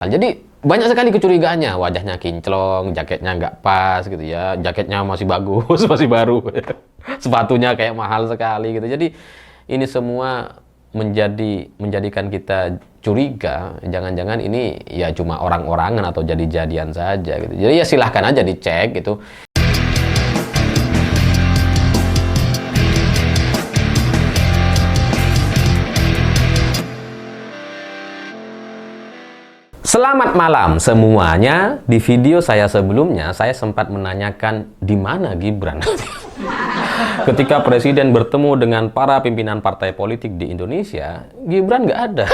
Jadi banyak sekali kecurigaannya, wajahnya kinclong, jaketnya nggak pas gitu ya, jaketnya masih bagus, masih baru, sepatunya kayak mahal sekali gitu. Jadi ini semua menjadikan kita curiga, jangan-jangan ini ya cuma orang-orangan atau jadi-jadian saja gitu. Jadi ya silahkan aja dicek gitu. Selamat malam semuanya. Di video saya sebelumnya, saya sempat menanyakan di mana Gibran. Ketika Presiden bertemu dengan para pimpinan partai politik di Indonesia, Gibran nggak ada.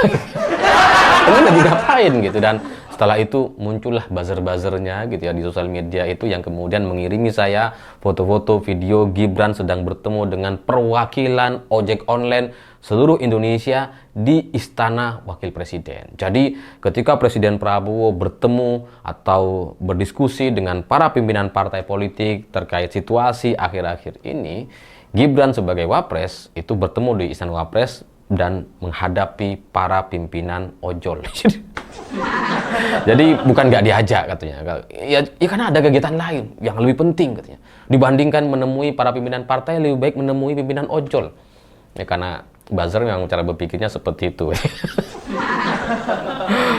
Ini lagi ngapain gitu. Dan setelah itu muncullah buzzer-buzzernya gitu ya di sosial media itu yang kemudian mengirimi saya foto-foto video Gibran sedang bertemu dengan perwakilan ojek online seluruh Indonesia di Istana Wakil Presiden. Jadi ketika Presiden Prabowo bertemu atau berdiskusi dengan para pimpinan partai politik terkait situasi akhir-akhir ini, Gibran sebagai Wapres itu bertemu di Istana Wapres dan menghadapi para pimpinan ojol. Jadi bukan nggak diajak katanya, ya karena ada kegiatan lain yang lebih penting katanya. Dibandingkan menemui para pimpinan partai, lebih baik menemui pimpinan ojol. Ya karena buzzer yang cara berpikirnya seperti itu.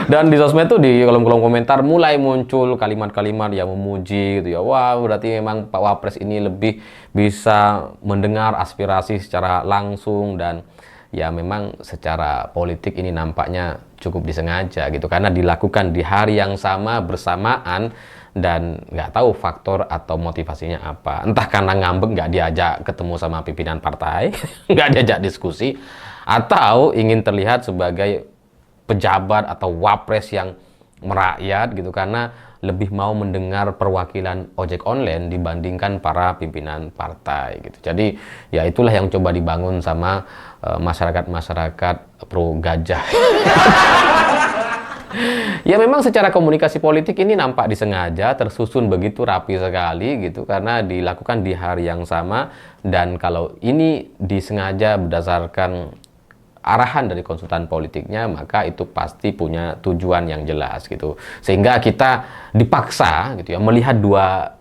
Dan di sosmed tuh di kolom-kolom komentar mulai muncul kalimat-kalimat yang memuji gitu ya. Wah, berarti memang Pak Wapres ini lebih bisa mendengar aspirasi secara langsung dan ya memang secara politik ini nampaknya cukup disengaja gitu karena dilakukan di hari yang sama bersamaan dan nggak tahu faktor atau motivasinya apa, entah karena ngambek nggak diajak ketemu sama pimpinan partai, nggak diajak diskusi, atau ingin terlihat sebagai pejabat atau wapres yang merakyat gitu karena lebih mau mendengar perwakilan ojek online dibandingkan para pimpinan partai gitu. Jadi ya itulah yang coba dibangun sama masyarakat pro gajah. Ya memang secara komunikasi politik ini nampak disengaja, tersusun begitu rapi sekali gitu karena dilakukan di hari yang sama, dan kalau ini disengaja berdasarkan arahan dari konsultan politiknya, maka itu pasti punya tujuan yang jelas gitu. Sehingga kita dipaksa gitu ya melihat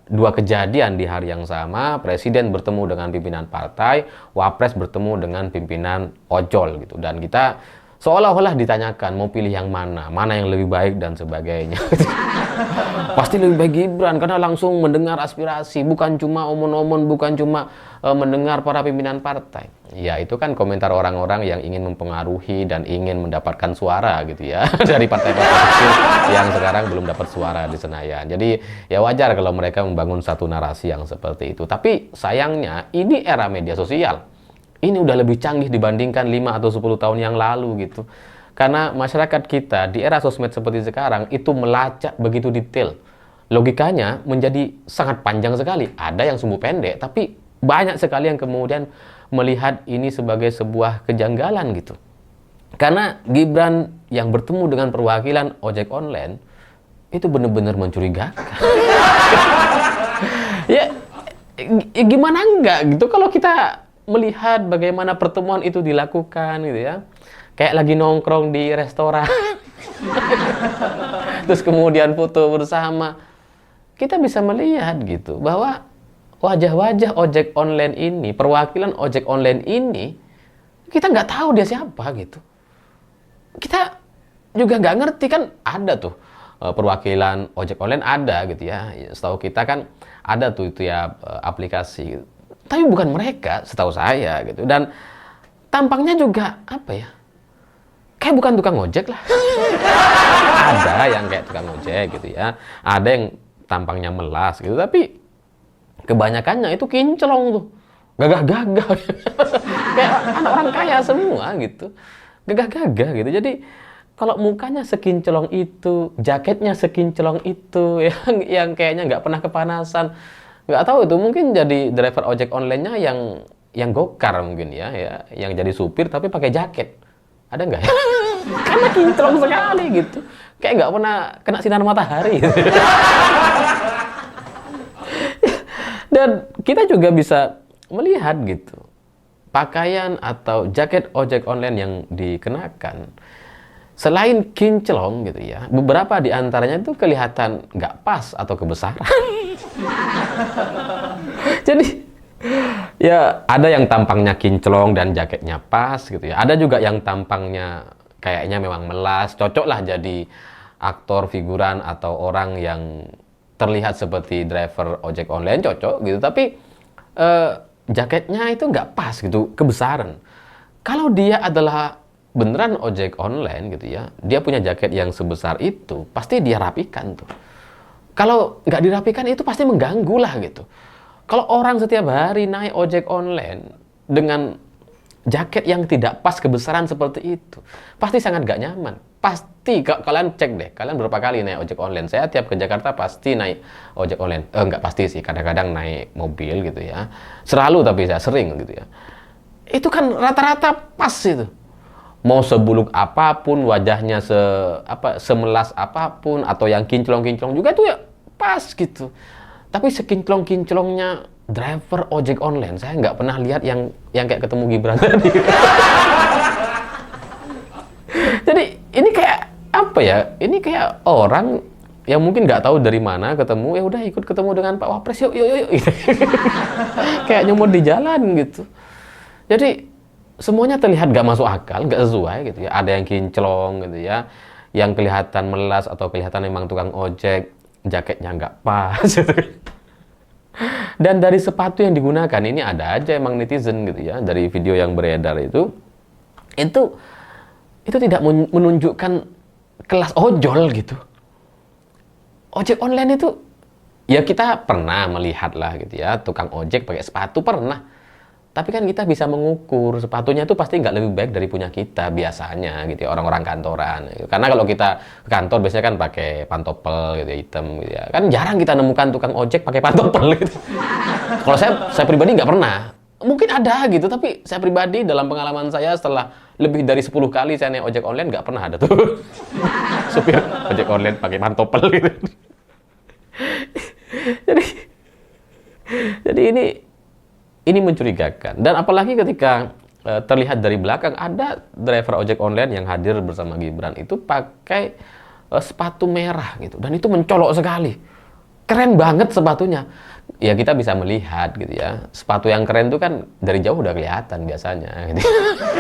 dua kejadian di hari yang sama, Presiden bertemu dengan pimpinan partai, Wapres bertemu dengan pimpinan ojol gitu. Dan kita seolah-olah ditanyakan mau pilih yang mana yang lebih baik dan sebagainya. Pasti lebih baik Gibran karena langsung mendengar aspirasi, bukan cuma omon-omon, bukan cuma mendengar para pimpinan partai. Ya itu kan komentar orang-orang yang ingin mempengaruhi dan ingin mendapatkan suara gitu ya dari partai-partai kecil yang sekarang belum dapat suara di Senayan. Jadi ya wajar kalau mereka membangun satu narasi yang seperti itu. Tapi sayangnya ini era media sosial. Ini udah lebih canggih dibandingkan 5 atau 10 tahun yang lalu gitu. Karena masyarakat kita di era sosmed seperti sekarang itu melacak begitu detail. Logikanya menjadi sangat panjang sekali. Ada yang sumbu pendek, tapi banyak sekali yang kemudian melihat ini sebagai sebuah kejanggalan gitu. Karena Gibran yang bertemu dengan perwakilan ojek online itu benar-benar mencurigakan. ya gimana enggak gitu kalau kita melihat bagaimana pertemuan itu dilakukan gitu ya. Kayak lagi nongkrong di restoran. Terus kemudian foto bersama. Kita bisa melihat gitu bahwa wajah-wajah ojek online ini, perwakilan ojek online ini, kita nggak tahu dia siapa gitu. Kita juga nggak ngerti kan ada tuh perwakilan ojek online ada gitu ya. Setahu kita kan ada tuh itu ya aplikasi gitu. Tapi bukan mereka, setahu saya gitu. Dan tampangnya juga apa ya? Kayak bukan tukang ojek lah. Ada yang kayak tukang ojek gitu ya. Ada yang tampangnya melas gitu. Tapi kebanyakannya itu kinclong tuh. Gagah-gagah. Kayak anak orang kaya semua gitu. Gagah-gagah gitu. Jadi kalau mukanya sekinclong itu, jaketnya sekinclong itu, yang kayaknya nggak pernah kepanasan. Nggak tahu itu mungkin jadi driver ojek online-nya yang gokar mungkin ya, yang jadi supir tapi pakai jaket. Ada nggak ya? Karena kinclong sekali gitu. Kayak nggak pernah kena sinar matahari. Dan kita juga bisa melihat gitu. Pakaian atau jaket ojek online yang dikenakan selain kinclong gitu ya, beberapa di antaranya itu kelihatan nggak pas atau kebesaran. Jadi ya ada yang tampangnya kinclong dan jaketnya pas gitu ya. Ada juga yang tampangnya kayaknya memang melas, cocok lah jadi aktor, figuran atau orang yang terlihat seperti driver ojek online, cocok gitu. Tapi jaketnya itu nggak pas gitu, kebesaran. Kalau dia adalah beneran ojek online gitu ya, dia punya jaket yang sebesar itu, pasti dia rapikan tuh. Kalau nggak dirapikan itu pasti mengganggu lah gitu. Kalau orang setiap hari naik ojek online dengan jaket yang tidak pas kebesaran seperti itu, pasti sangat nggak nyaman. Pasti, kalian cek deh, kalian berapa kali naik ojek online? Saya tiap ke Jakarta pasti naik ojek online. Nggak pasti sih, kadang-kadang naik mobil gitu ya. Selalu, tapi saya sering gitu ya. Itu kan rata-rata pas itu. Mau sebuluk apapun, wajahnya semelas apapun, atau yang kinclong-kinclong juga tuh ya pas gitu. Tapi sekinclong-kinclongnya driver ojek online, saya nggak pernah lihat yang kayak ketemu Gibran tadi. Jadi ini kayak apa ya? Ini kayak orang yang mungkin nggak tahu dari mana ketemu, ya udah ikut ketemu dengan Pak Wapres, yuk. Kayak nyomot di jalan gitu. Jadi semuanya terlihat nggak masuk akal, nggak sesuai gitu ya. Ada yang kinclong gitu ya, yang kelihatan melas atau kelihatan memang tukang ojek, jaketnya nggak pas. Dan dari sepatu yang digunakan ini ada aja emang netizen gitu ya, dari video yang beredar itu tidak menunjukkan kelas ojol gitu. Ojek online itu ya kita pernah melihat lah gitu ya, tukang ojek pakai sepatu pernah. Tapi kan kita bisa mengukur sepatunya itu pasti nggak lebih baik dari punya kita biasanya gitu ya, orang-orang kantoran. Karena kalau kita ke kantor biasanya kan pakai pantopel gitu hitam gitu ya. Kan jarang kita nemukan tukang ojek pakai pantopel gitu. Kalau saya pribadi nggak pernah. Mungkin ada gitu, tapi saya pribadi dalam pengalaman saya setelah lebih dari 10 kali saya naik ojek online nggak pernah ada tuh supir ojek online pakai pantopel gitu. Jadi ini mencurigakan. Dan apalagi ketika terlihat dari belakang ada driver ojek online yang hadir bersama Gibran itu pakai sepatu merah gitu. Dan itu mencolok sekali. Keren banget sepatunya. Ya kita bisa melihat gitu ya. Sepatu yang keren itu kan dari jauh udah kelihatan biasanya gitu.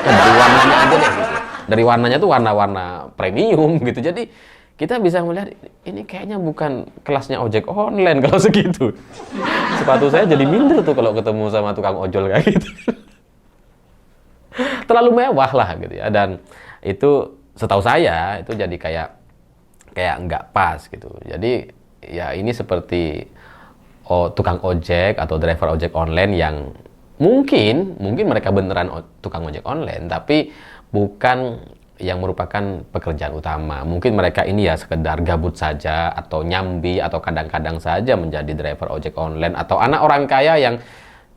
Dari warnanya aja deh gitu. Dari warnanya tuh warna-warna premium gitu. Jadi kita bisa melihat ini kayaknya bukan kelasnya ojek online kalau segitu. Sepatu saya jadi minder tuh kalau ketemu sama tukang ojol kayak gitu. Terlalu mewah lah gitu ya. Dan itu setahu saya itu jadi kayak nggak pas gitu. Jadi ya ini seperti tukang ojek atau driver ojek online yang mungkin mereka beneran tukang ojek online, tapi bukan yang merupakan pekerjaan utama. Mungkin mereka ini ya sekedar gabut saja, atau nyambi, atau kadang-kadang saja menjadi driver ojek online, atau anak orang kaya yang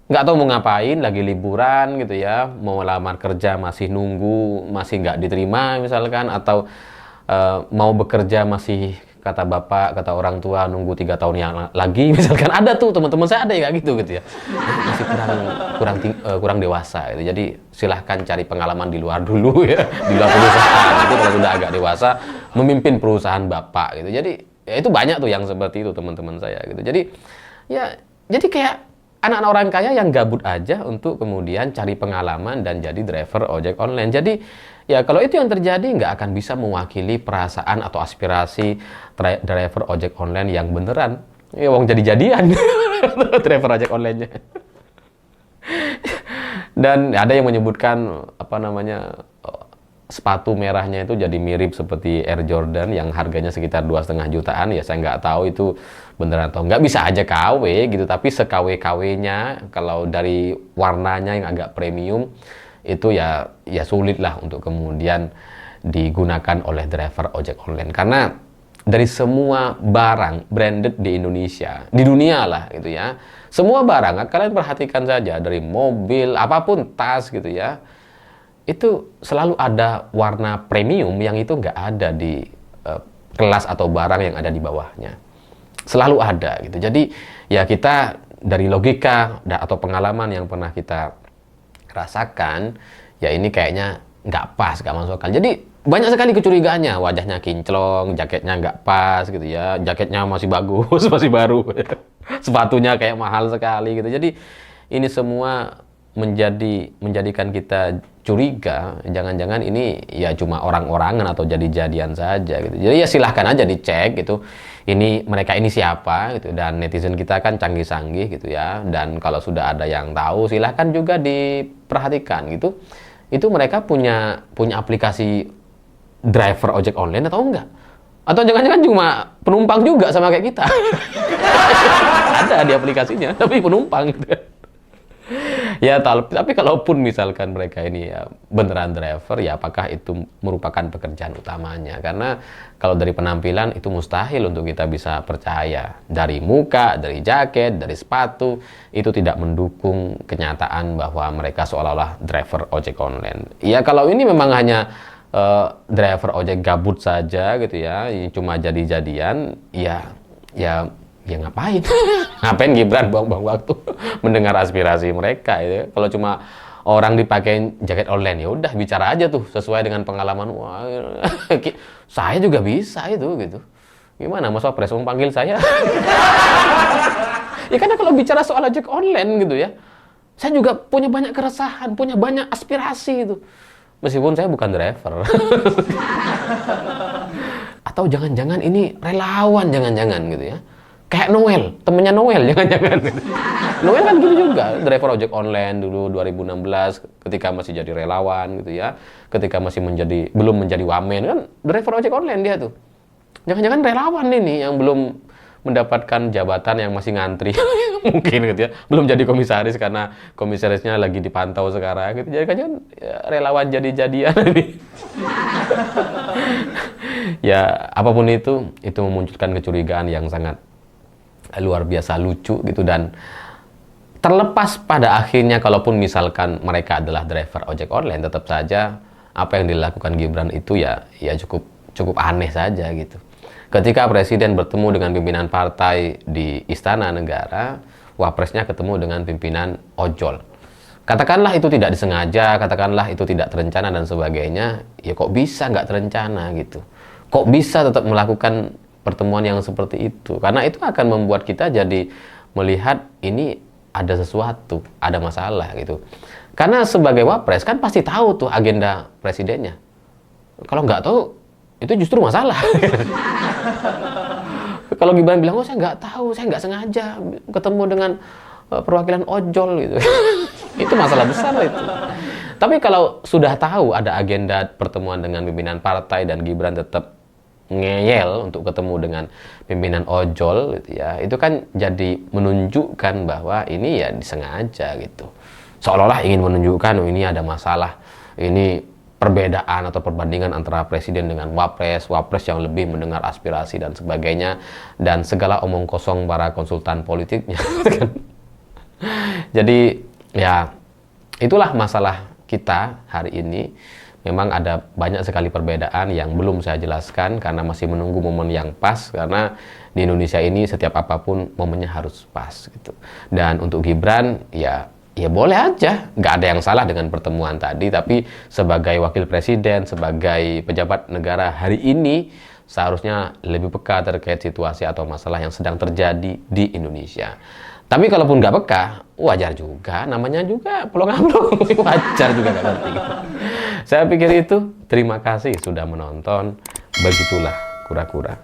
nggak tahu mau ngapain, lagi liburan gitu ya, mau lamar kerja masih nunggu, masih nggak diterima misalkan, atau mau bekerja masih kata bapak, kata orang tua nunggu 3 tahun yang lagi misalkan. Ada tuh teman-teman saya ada yang kayak gitu ya, masih kurang dewasa gitu. Jadi silahkan cari pengalaman di luar dulu ya, di luar perusahaan itu kalau sudah agak dewasa memimpin perusahaan bapak gitu. Jadi ya itu banyak tuh yang seperti itu teman-teman saya gitu. Jadi kayak anak-anak orang kaya yang gabut aja untuk kemudian cari pengalaman dan jadi driver ojek online. Jadi ya kalau itu yang terjadi nggak akan bisa mewakili perasaan atau aspirasi driver ojek online yang beneran. Ya wong jadi-jadian driver ojek online-nya. Dan ada yang menyebutkan sepatu merahnya itu jadi mirip seperti Air Jordan yang harganya sekitar 2,5 jutaan. Ya saya nggak tahu itu beneran atau nggak, bisa aja KW gitu, tapi se-KW-KW-nya kalau dari warnanya yang agak premium itu ya sulit lah untuk kemudian digunakan oleh driver ojek online. Karena dari semua barang branded di Indonesia, di dunia lah gitu ya, semua barang kalian perhatikan saja, dari mobil apapun, tas gitu ya, itu selalu ada warna premium yang itu nggak ada di kelas atau barang yang ada di bawahnya. Selalu ada gitu. Jadi ya kita dari logika atau pengalaman yang pernah kita rasakan, ya ini kayaknya nggak pas, nggak masuk akal. Jadi banyak sekali kecurigaannya, wajahnya kinclong, jaketnya nggak pas gitu ya, jaketnya masih bagus, masih baru, sepatunya kayak mahal sekali gitu. Jadi ini semua menjadikan kita curiga, jangan-jangan ini ya cuma orang-orangan atau jadi-jadian saja gitu. Jadi ya silahkan aja dicek gitu, ini mereka ini siapa gitu, dan netizen kita kan canggih-canggih gitu ya, dan kalau sudah ada yang tahu silahkan juga diperhatikan gitu. Itu mereka punya aplikasi driver ojek online atau enggak? Atau jangan-jangan cuma penumpang juga sama kayak kita? Ada di aplikasinya, tapi penumpang gitu. Ya, tapi kalaupun misalkan mereka ini ya beneran driver, ya apakah itu merupakan pekerjaan utamanya? Karena kalau dari penampilan itu mustahil untuk kita bisa percaya. Dari muka, dari jaket, dari sepatu, itu tidak mendukung kenyataan bahwa mereka seolah-olah driver ojek online. Ya kalau ini memang hanya driver ojek gabut saja gitu ya, cuma jadi-jadian, ya ngapain? Ngapain Gibran buang-buang waktu mendengar aspirasi mereka itu? Kalau cuma orang dipakein jaket online, ya udah bicara aja tuh sesuai dengan pengalaman. Wah, saya juga bisa itu gitu. Gimana Mas Wapres mau panggil saya? Ya karena kalau bicara soal ojek online gitu ya, saya juga punya banyak keresahan, punya banyak aspirasi itu. Meskipun saya bukan driver. Atau jangan-jangan ini relawan, jangan-jangan gitu ya. Kayak Noel, temennya Noel, jangan-jangan. Noel kan gitu juga, driver ojek online dulu 2016 ketika masih jadi relawan gitu ya. Ketika masih belum menjadi wamen kan driver ojek online dia tuh. Jangan-jangan relawan ini yang belum mendapatkan jabatan, yang masih ngantri mungkin gitu ya, belum jadi komisaris karena komisarisnya lagi dipantau sekarang gitu. Jadi kan ya, relawan jadi-jadian ini. Ya apapun itu memunculkan kecurigaan yang sangat luar biasa lucu gitu. Dan terlepas pada akhirnya kalaupun misalkan mereka adalah driver ojek online, tetap saja apa yang dilakukan Gibran itu ya cukup aneh saja gitu. Ketika presiden bertemu dengan pimpinan partai di Istana Negara, wapresnya ketemu dengan pimpinan ojol. Katakanlah itu tidak disengaja, katakanlah itu tidak terencana dan sebagainya, ya kok bisa nggak terencana gitu? Kok bisa tetap melakukan pertemuan yang seperti itu? Karena itu akan membuat kita jadi melihat ini ada sesuatu, ada masalah gitu. Karena sebagai wapres kan pasti tahu tuh agenda presidennya. Kalau nggak tahu, itu justru masalah. Kalau Gibran bilang, oh saya nggak tahu, saya nggak sengaja ketemu dengan perwakilan ojol gitu. Itu masalah besar itu. Tapi kalau sudah tahu ada agenda pertemuan dengan pimpinan partai dan Gibran tetap ngeyel untuk ketemu dengan pimpinan ojol gitu ya, itu kan jadi menunjukkan bahwa ini ya disengaja gitu. Seolah-olah ingin menunjukkan, oh ini ada masalah, ini perbedaan atau perbandingan antara presiden dengan wapres yang lebih mendengar aspirasi dan sebagainya, dan segala omong kosong para konsultan politiknya. Jadi ya itulah masalah kita hari ini. Memang ada banyak sekali perbedaan yang belum saya jelaskan karena masih menunggu momen yang pas, karena di Indonesia ini setiap apapun momennya harus pas gitu. Dan untuk Gibran ya boleh aja, nggak ada yang salah dengan pertemuan tadi, tapi sebagai wakil presiden, sebagai pejabat negara hari ini seharusnya lebih peka terkait situasi atau masalah yang sedang terjadi di Indonesia. Tapi kalaupun nggak peka, wajar juga, namanya juga pelong-pelong, wajar juga nggak ngerti. Saya pikir itu. Terima kasih sudah menonton. Begitulah kura-kura.